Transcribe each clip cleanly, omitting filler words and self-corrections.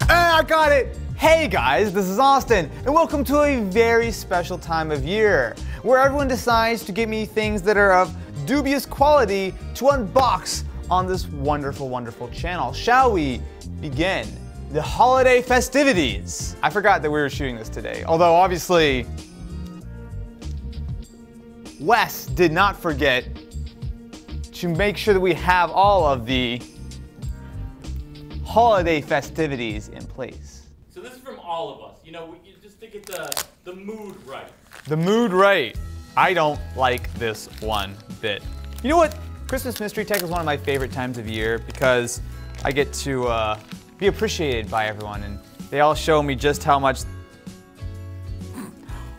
I got it! Hey guys, this is Austin, and welcome to a very special time of year, where everyone decides to give me things that are of dubious quality to unbox on this wonderful, wonderful channel. Shall we begin the holiday festivities? I forgot that we were shooting this today, although obviously, Wes did not forget to make sure that we have all of the holiday festivities in place. So this is from all of us. You know, just to get the mood right. The mood right. I don't like this one bit. You know what? Christmas Mystery Tech is one of my favorite times of year because I get to be appreciated by everyone, and they all show me just how much...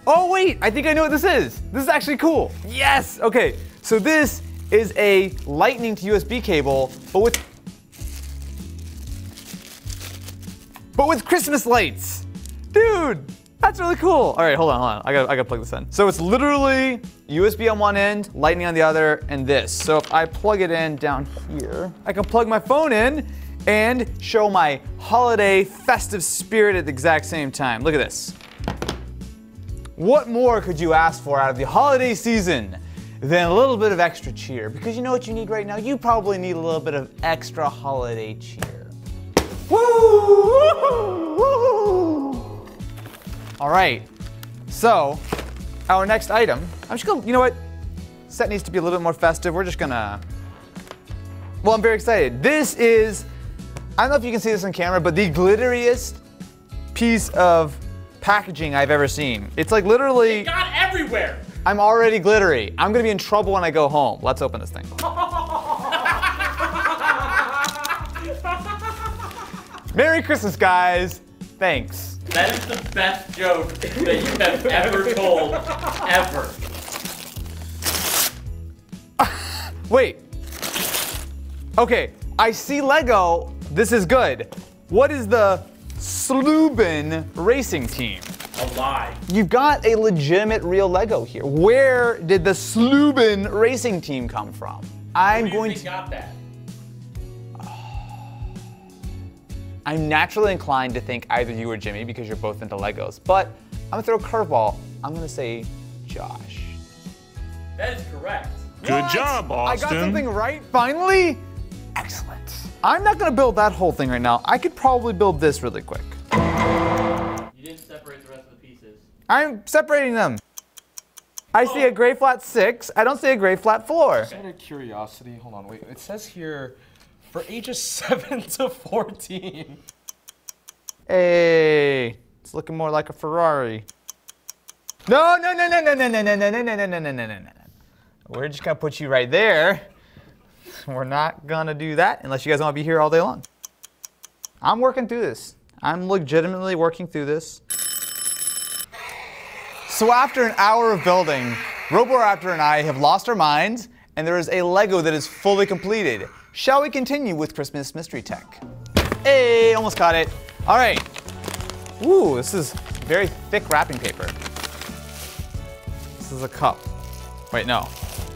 Oh wait, I think I know what this is. This is actually cool. Yes, okay. So this is a lightning to USB cable, but with Christmas lights. Dude, that's really cool. All right, hold on. I gotta plug this in. So it's literally USB on one end, lightning on the other, and this. So if I plug it in down here, I can plug my phone in and show my holiday festive spirit at the exact same time. Look at this. What more could you ask for out of the holiday season than a little bit of extra cheer? Because you know what you need right now? You probably need a little bit of extra holiday cheer. Woo! Woo! All right, so our next item, I'm just gonna, you know what? Set needs to be a little bit more festive. We're just gonna, well, I'm very excited. This is, I don't know if you can see this on camera, but the glitteriest piece of packaging I've ever seen. It's like literally. It got everywhere. I'm already glittery. I'm gonna be in trouble when I go home. Let's open this thing. Merry Christmas, guys. Thanks. That is the best joke that you have ever told, ever. Wait. Okay, I see Lego. This is good. What is the Slubin racing team? A lie. You've got a legitimate real Lego here. Where did the Slubin racing team come from? I'm going to. Got that? I'm naturally inclined to think either you or Jimmy because you're both into Legos, but I'm gonna throw a curveball. I'm gonna say Josh. That is correct. Good job, Austin. I got something right, finally? Excellent. I'm not gonna build that whole thing right now. I could probably build this really quick. You didn't separate the rest of the pieces. I'm separating them. I see a gray flat 6. I don't see a gray flat 4. Just out of curiosity, hold on, wait. It says here, for ages 7 to 14. Hey, it's looking more like a Ferrari. No. We're just gonna put you right there. We're not gonna do that unless you guys wanna be here all day long. I'm working through this. I'm legitimately working through this. So after an hour of building, Roboraptor and I have lost our minds, and there is a Lego that is fully completed. Shall we continue with Christmas Mystery Tech? Hey, almost got it. All right. Ooh, this is very thick wrapping paper. This is a cup. Wait, no.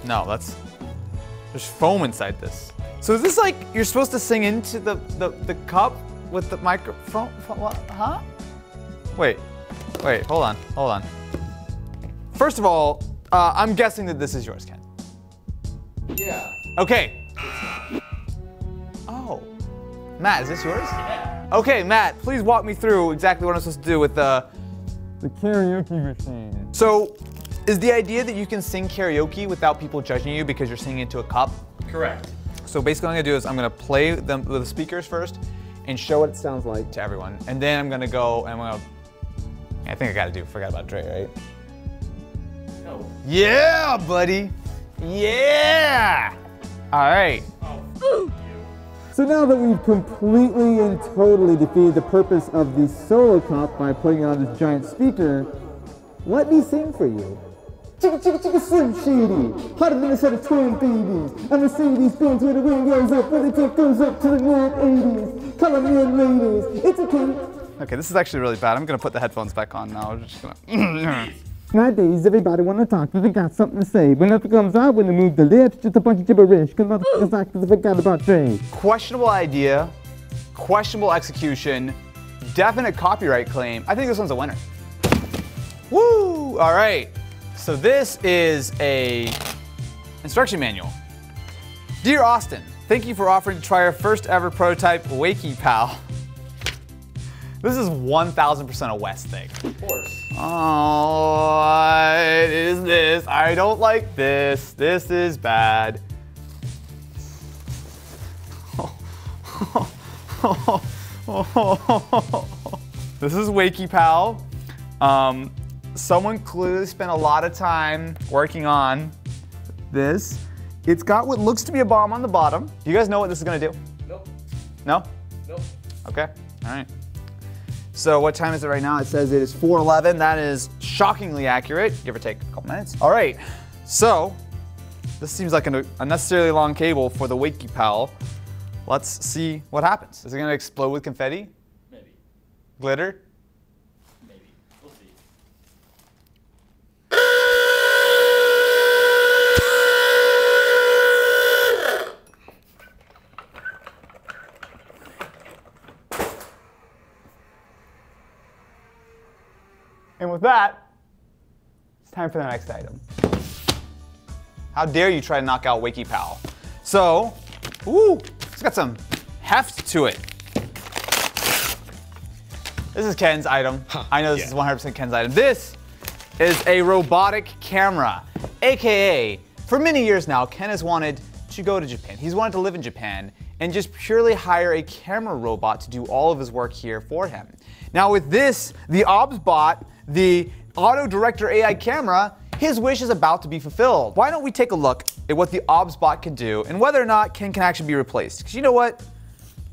No, there's foam inside this. So is this like, you're supposed to sing into the cup with the microphone? What? Huh? Wait, hold on. First of all, I'm guessing that this is yours, Ken. Yeah. Okay. Oh. Matt, is this yours? Yeah. Okay, Matt, please walk me through exactly what I'm supposed to do with the karaoke machine. So, is the idea that you can sing karaoke without people judging you because you're singing into a cup? Correct. So basically what I'm gonna do is I'm gonna play them with the speakers first and show what it sounds like to everyone. And then I'm gonna go and I think I gotta do Forgot About Dre, right? No. Yeah, buddy. Yeah! All right. Oh. So now that we've completely and totally defeated the purpose of the solo cup by putting on this giant speaker, let me sing for you. Chicka chicka chicka Slim Shady, hotter than a set of twin babies. A Mercedes Benz where the wind goes up, where the tip goes up to the mid-80s. Color me in ladies, it's okay. Okay, this is actually really bad. I'm gonna put the headphones back on now. I'm just gonna. Nowadays, everybody wanna talk, they got something to say. When nothing comes out, when they move the lips, just a bunch of gibberish. Cause motherfuckers act as if I forgot about Dre. Questionable idea, questionable execution, definite copyright claim. I think this one's a winner. Woo! All right. So this is a instruction manual. Dear Austin, thank you for offering to try our first ever prototype Wakey Pal. This is 1000% a Wes thing. Of course. Oh, what is this? I don't like this. This is bad. This is Wakey Pal. Someone clearly spent a lot of time working on this. It's got what looks to be a bomb on the bottom. Do you guys know what this is gonna do? Nope. No? Nope. Okay, all right. So what time is it right now? It says it is 4:11. That is shockingly accurate, give or take a couple minutes. All right, so this seems like an unnecessarily long cable for the Wakey Pal. Let's see what happens. Is it gonna explode with confetti? Maybe. Glitter? Maybe. We'll see. And with that, it's time for the next item. How dare you try to knock out Wakey Pal? So, ooh, it's got some heft to it. This is Ken's item. I know this is 100% Ken's item. This is a robotic camera, AKA, for many years now, Ken has wanted to go to Japan. He's wanted to live in Japan and just purely hire a camera robot to do all of his work here for him. Now with this, the OBSBot, the Auto Director AI camera, his wish is about to be fulfilled. Why don't we take a look at what the OBSBot can do and whether or not Ken can actually be replaced? Because you know what?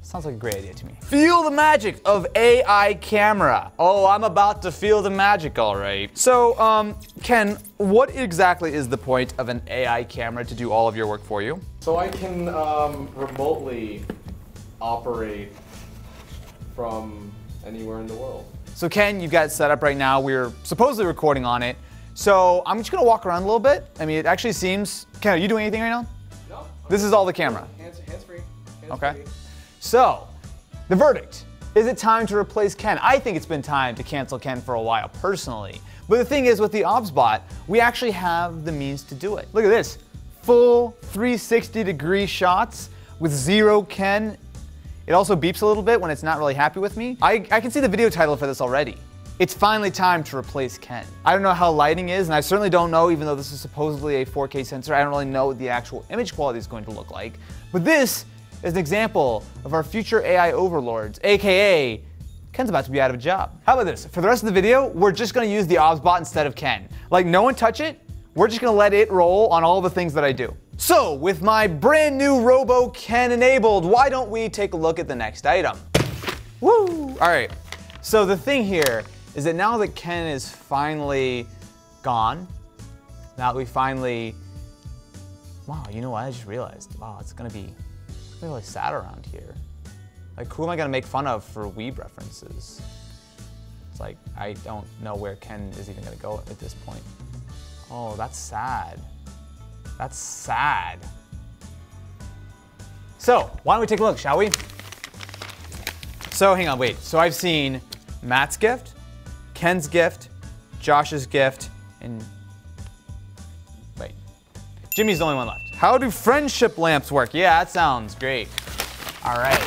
Sounds like a great idea to me. Feel the magic of AI camera. Oh, I'm about to feel the magic, all right. So, Ken, what exactly is the point of an AI camera to do all of your work for you? So I can remotely operate from anywhere in the world. So Ken, you've got it set up right now. We're supposedly recording on it. So I'm just gonna walk around a little bit. I mean, it actually seems, Ken, are you doing anything right now? No. This is all the camera. Hands-free. Okay. So, the verdict. Is it time to replace Ken? I think it's been time to cancel Ken for a while, personally. But the thing is, with the OBSBot, we actually have the means to do it. Look at this. Full 360-degree shots with zero Ken. It also beeps a little bit when it's not really happy with me. I can see the video title for this already. It's finally time to replace Ken. I don't know how lighting is, and I certainly don't know, even though this is supposedly a 4K sensor, I don't really know what the actual image quality is going to look like. But this is an example of our future AI overlords, AKA, Ken's about to be out of a job. How about this? For the rest of the video, we're just gonna use the OBSBot instead of Ken. Like, no one touch it, we're just gonna let it roll on all the things that I do. So, with my brand new Robo Ken enabled, why don't we take a look at the next item? Woo! All right, so the thing here is that now that Ken is finally gone, now that we finally, wow, you know what, I just realized, wow, it's gonna be really sad around here. Like, who am I gonna make fun of for weeb references? It's like, I don't know where Ken is even gonna go at this point. Oh, that's sad. That's sad. So, why don't we take a look, shall we? So, hang on, wait. So I've seen Matt's gift, Ken's gift, Josh's gift, and wait. Jimmy's the only one left. How do friendship lamps work? Yeah, that sounds great. All right.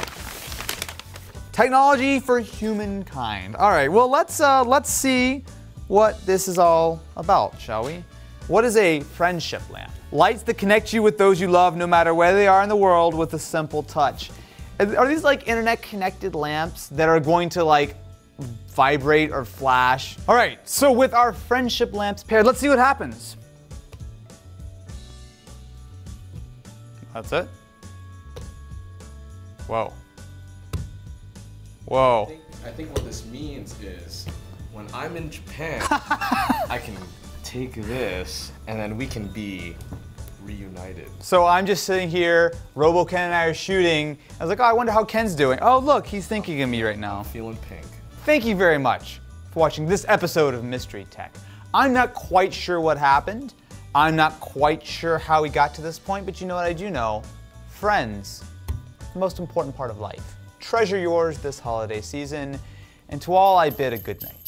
Technology for humankind. All right, well, let's see what this is all about, shall we? What is a friendship lamp? Lights that connect you with those you love no matter where they are in the world with a simple touch. Are these like internet connected lamps that are going to like vibrate or flash? All right, so with our friendship lamps paired, let's see what happens. That's it? Whoa. Whoa. I think what this means is when I'm in Japan, I can take this and then we can be reunited. So I'm just sitting here, Robo Ken and I are shooting. I was like, oh, I wonder how Ken's doing. Oh, look, he's thinking of me right now. I'm feeling pink. Thank you very much for watching this episode of Mystery Tech. I'm not quite sure what happened. I'm not quite sure how we got to this point, but you know what I do know? Friends, the most important part of life. Treasure yours this holiday season. And to all I bid a good night.